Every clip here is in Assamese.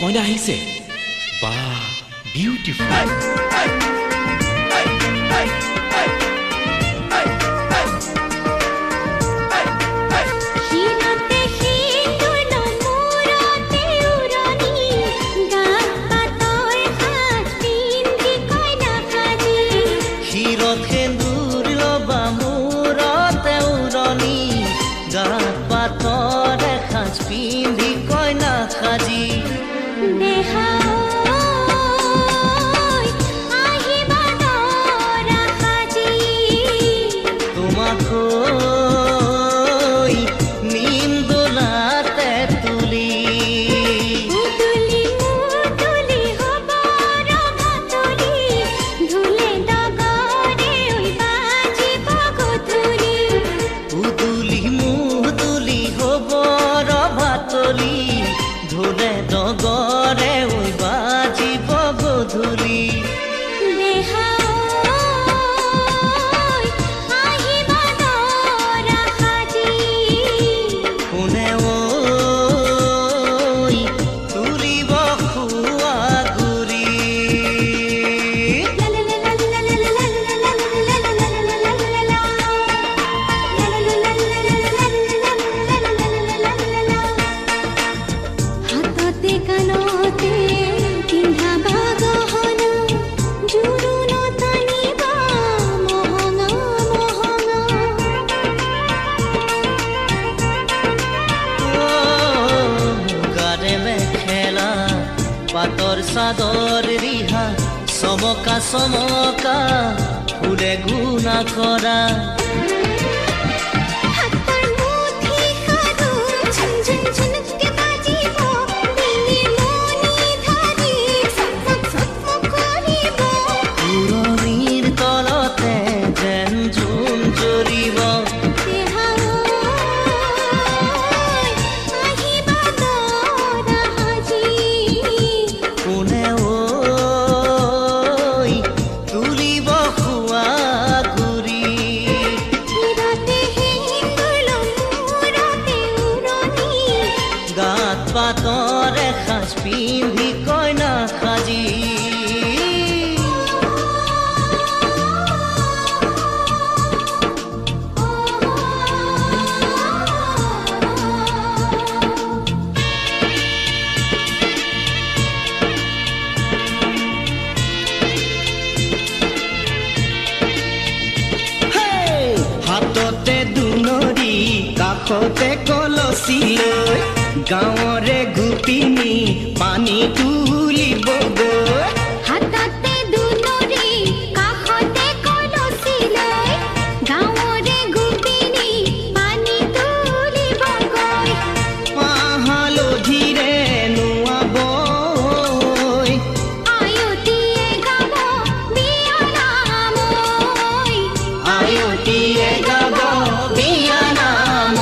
কইনা আহিছে বাহ বিউটিফুল চাদৰ ৰিহা চমকা চমকা ফুলে গুণা কৰা পুৰণিৰ তলতে যেন জোন জ্বলিব পাতৰে সাজ পিন্ধি কইনা সাজি হাততে দুনৰি কাষতে কলচি লৈ গাঁৱৰে গোপিনী পানী তুলিব গৈ হাততে দুনৰি কাষতে কলচি লৈ গাঁৱৰে গোপিনী পানী তুলিব গৈ হালধিৰে নোৱাব আয়তীয়ে গাব বিয়ানাম আয়তীয়ে গাব বিয়ানাম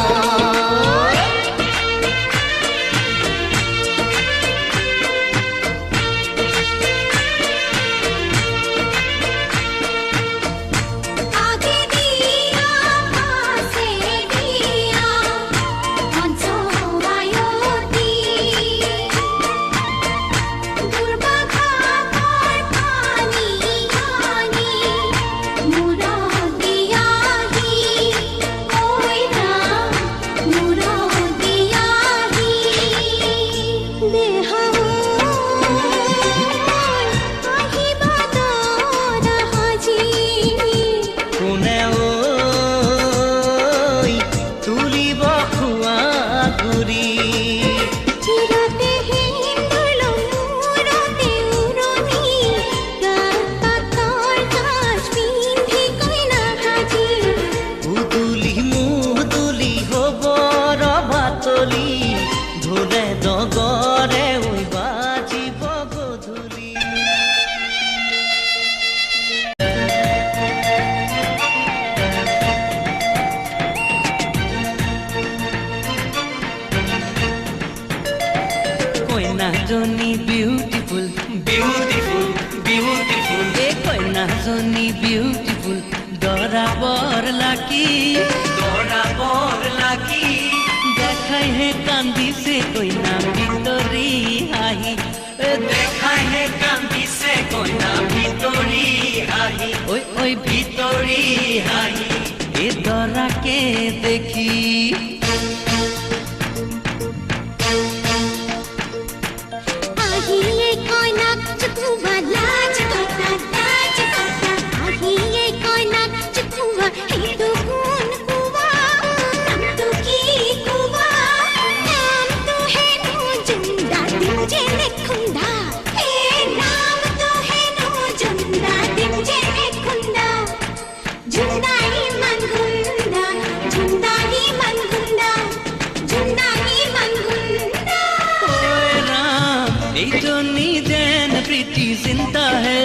কইনাজনী বিউটিফুল বিউটিফুল বিউটিফুল এই কইনাজনী বিউটিফুল দৰাবৰ লাকি দেখাই হে কান্দিছে কইনা ভিতৰি হাঁহি লাগে দেখি আহিয়ে কইনাক চুকুবা লাজ কটা আহিয়ে কইনাক চুকুবা হেতু কোন কুবা নাম তো কি কুবা নাম তো হে নো জিন্দা দিমজে দেখুন্দা হে নাম তো হে নো জিন্দা দিমজে দেখুন্দা জুন্দাহি মনগুন্দা জুন্দাহি মনগুন্দা জুন্দাহি মনগুন্দা ओए राम এই জন্যই যেন প্রীতি চিন্তা হে